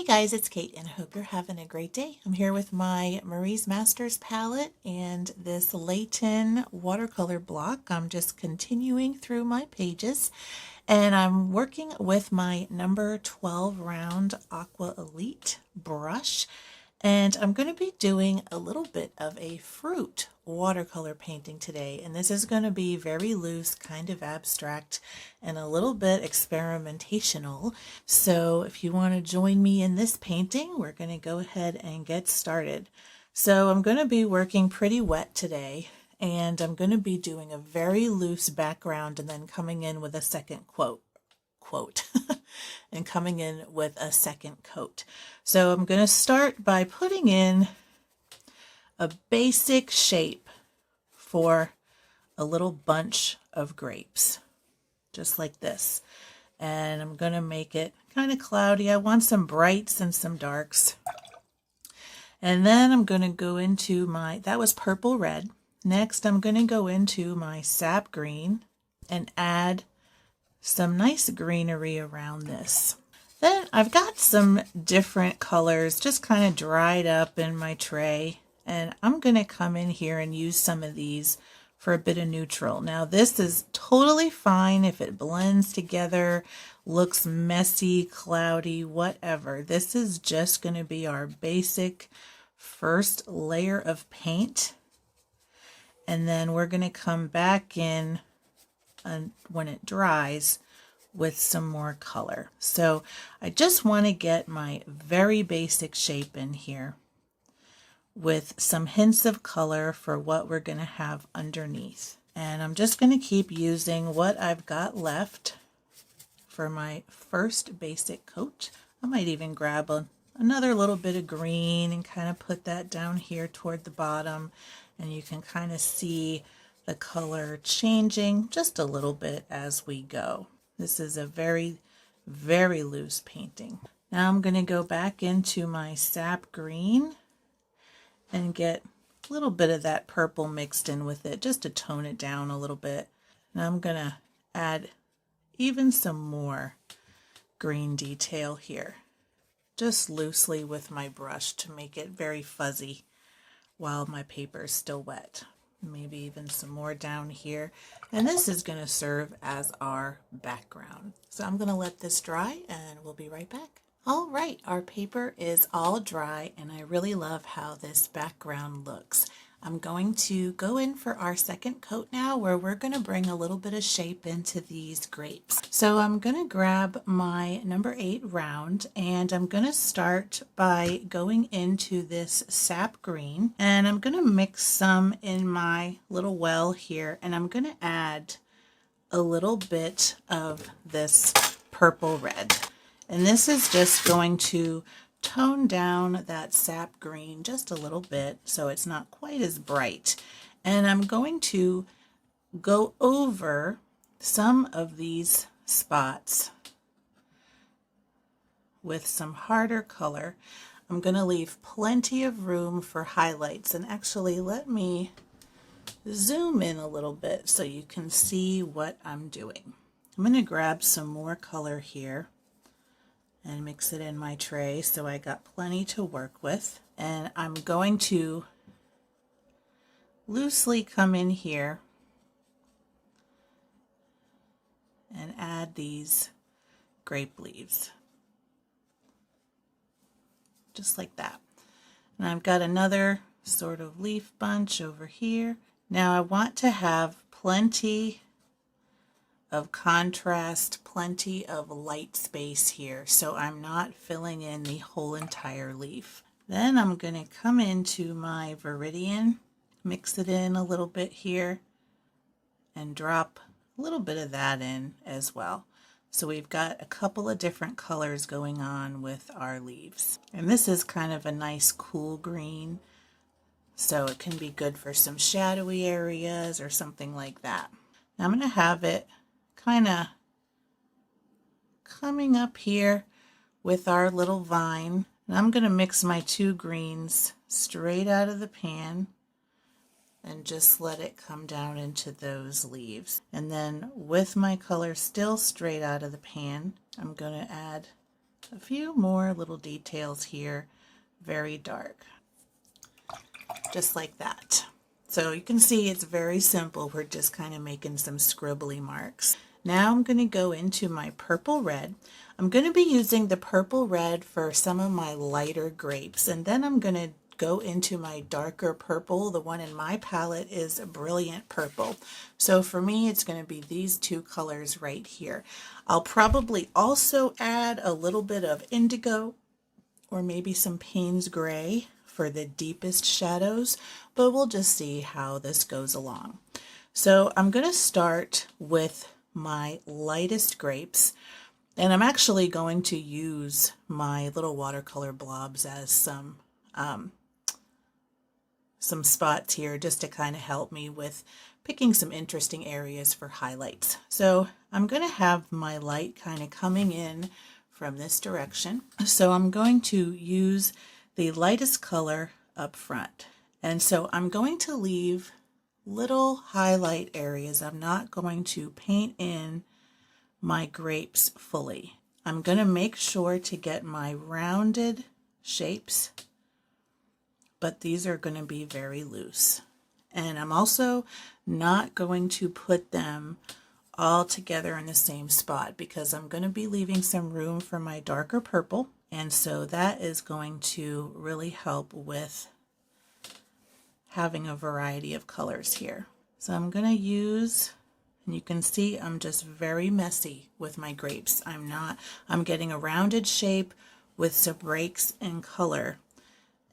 Hey guys, it's Kate and I hope you're having a great day. I'm here with my Marie's Masters palette and this Layton watercolor block. I'm just continuing through my pages and I'm working with my number 12 round Aqua Elite brush. And I'm going to be doing a little bit of a fruit watercolor painting today. And this is going to be very loose, kind of abstract, and a little bit experimentational. So if you want to join me in this painting, we're going to go ahead and get started. So I'm going to be working pretty wet today. And I'm going to be doing a very loose background and then coming in with a second quote and coming in with a second coat. So I'm going to start by putting in a basic shape for a little bunch of grapes, just like this. And I'm going to make it kind of cloudy. I want some brights and some darks. And then I'm going to go into that was purple red. Next, I'm going to go into my sap green and add some nice greenery around this. Then I've got some different colors just kind of dried up in my tray, and I'm going to come in here and use some of these for a bit of neutral. Now this is totally fine if it blends together, looks messy, cloudy, whatever. This is just going to be our basic first layer of paint, and then we're going to come back in when it dries with some more color. So I just want to get my very basic shape in here with some hints of color for what we're going to have underneath. And I'm just going to keep using what I've got left for my first basic coat. I might even grab another little bit of green and kind of put that down here toward the bottom, and you can kind of see the color changing just a little bit as we go. This is a very, very loose painting. Now I'm going to go back into my sap green and get a little bit of that purple mixed in with it just to tone it down a little bit. Now I'm going to add even some more green detail here, just loosely with my brush to make it very fuzzy while my paper is still wet. Maybe even some more down here. And this is going to serve as our background. So I'm going to let this dry and we'll be right back. All right, our paper is all dry and I really love how this background looks. I'm going to go in for our second coat now, where we're going to bring a little bit of shape into these grapes. So I'm going to grab my number 8 round and I'm going to start by going into this sap green, and I'm going to mix some in my little well here, and I'm going to add a little bit of this purple red. And this is just going to tone down that sap green just a little bit so it's not quite as bright. And I'm going to go over some of these spots with some harder color. I'm going to leave plenty of room for highlights, and actually let me zoom in a little bit so you can see what I'm doing. I'm going to grab some more color here and mix it in my tray so I got plenty to work with. And I'm going to loosely come in here and add these grape leaves, just like that. And I've got another sort of leaf bunch over here. Now I want to have plenty of contrast, plenty of light space here, so I'm not filling in the whole entire leaf. Then I'm going to come into my Viridian, mix it in a little bit here, and drop a little bit of that in as well. So we've got a couple of different colors going on with our leaves. And this is kind of a nice cool green, so it can be good for some shadowy areas or something like that. Now I'm going to have it kind of coming up here with our little vine, and I'm going to mix my 2 greens straight out of the pan and just let it come down into those leaves. And then with my color still straight out of the pan, I'm going to add a few more little details here, very dark, just like that. So you can see it's very simple. We're just kind of making some scribbly marks. Now I'm going to go into my purple red. I'm going to be using the purple red for some of my lighter grapes, and then I'm going to go into my darker purple. The one in my palette is a brilliant purple. So for me, it's going to be these two colors right here. I'll probably also add a little bit of indigo or maybe some Payne's gray for the deepest shadows, but we'll just see how this goes along. So I'm going to start with my lightest grapes, and I'm actually going to use my little watercolor blobs as some spots here just to kind of help me with picking some interesting areas for highlights. So I'm going to have my light kind of coming in from this direction. So I'm going to use the lightest color up front. And so I'm going to leave little highlight areas. I'm not going to paint in my grapes fully. I'm going to make sure to get my rounded shapes, but these are going to be very loose. And I'm also not going to put them all together in the same spot because I'm going to be leaving some room for my darker purple, and so that is going to really help with having a variety of colors here. So I'm going to use, and you can see I'm just very messy with my grapes. I'm getting a rounded shape with some breaks in color,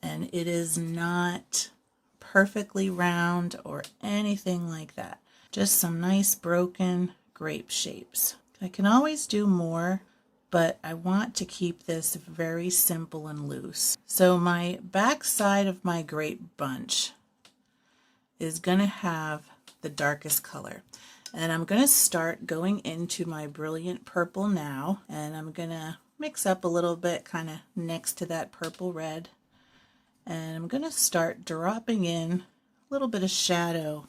and it is not perfectly round or anything like that. Just some nice broken grape shapes. I can always do more, but I want to keep this very simple and loose. So my back side of my grape bunch is going to have the darkest color. And I'm going to start going into my brilliant purple now, and I'm going to mix up a little bit kind of next to that purple red. And I'm going to start dropping in a little bit of shadow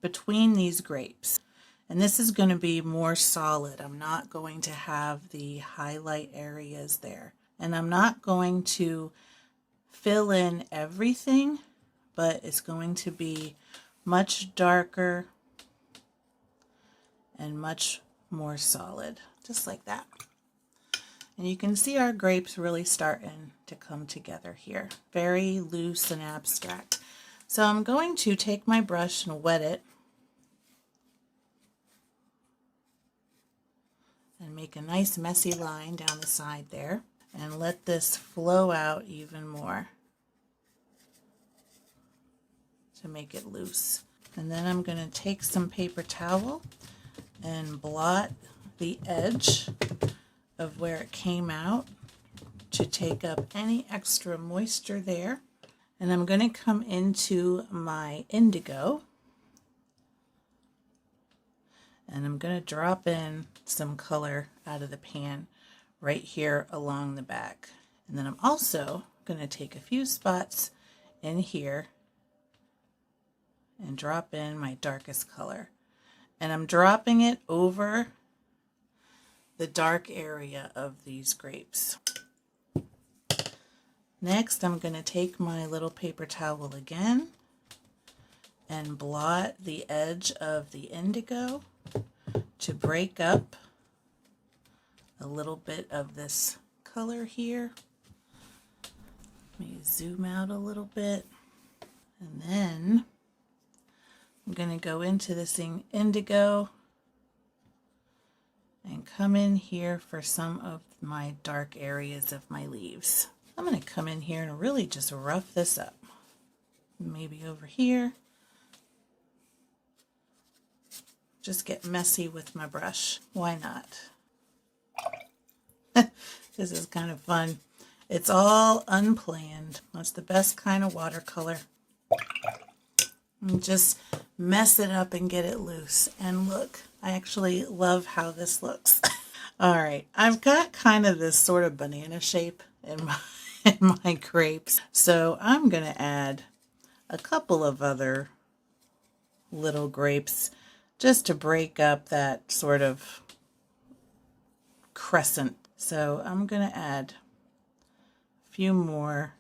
between these grapes. And this is going to be more solid. I'm not going to have the highlight areas there. And I'm not going to fill in everything, but it's going to be much darker and much more solid, just like that. And you can see our grapes really starting to come together here. Very loose and abstract. So I'm going to take my brush and wet it and make a nice messy line down the side there and let this flow out even more to make it loose. And then I'm going to take some paper towel and blot the edge of where it came out to take up any extra moisture there. And I'm going to come into my indigo and I'm going to drop in some color out of the pan right here along the back. And then I'm also going to take a few spots in here and drop in my darkest color. And I'm dropping it over the dark area of these grapes. Next, I'm going to take my little paper towel again and blot the edge of the indigo to break up a little bit of this color here. Let me zoom out a little bit. And then I'm going to go into this indigo and come in here for some of my dark areas of my leaves. I'm going to come in here and really just rough this up. Maybe over here. Just get messy with my brush. Why not? This is kind of fun. It's all unplanned. That's the best kind of watercolor. And just mess it up and get it loose. And look, I actually love how this looks. All right, I've got kind of this sort of banana shape in my grapes. So I'm going to add a couple of other little grapes just to break up that sort of crescent. So I'm going to add a few more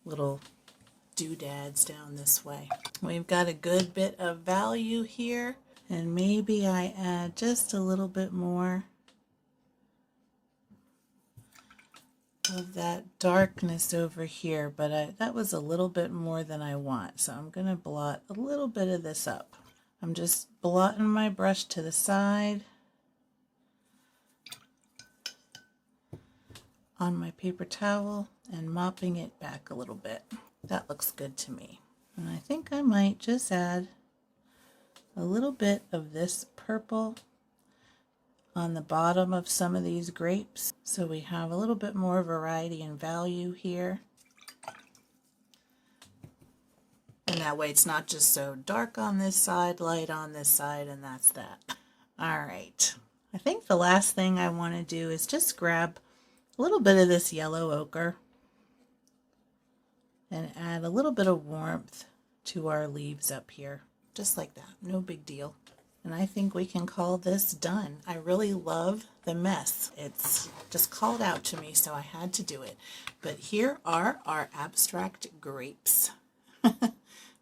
little doodads down this way. We've got a good bit of value here, and maybe I add just a little bit more of that darkness over here, but that was a little bit more than I want, so I'm going to blot a little bit of this up. I'm just blotting my brush to the side on my paper towel and mopping it back a little bit. That looks good to me. And I think I might just add a little bit of this purple on the bottom of some of these grapes, so we have a little bit more variety and value here. And that way it's not just so dark on this side, light on this side, and that's that. All right. I think the last thing I want to do is just grab a little bit of this yellow ochre and add a little bit of warmth to our leaves up here. Just like that. No big deal. And I think we can call this done. I really love the mess. It's just called out to me, so I had to do it. But here are our abstract grapes.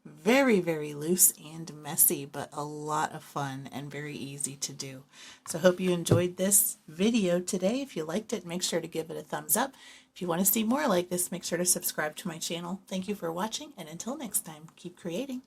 Very, very loose and messy, but a lot of fun and very easy to do. So I hope you enjoyed this video today. If you liked it, make sure to give it a thumbs up. If you want to see more like this, make sure to subscribe to my channel. Thank you for watching, and until next time, keep creating.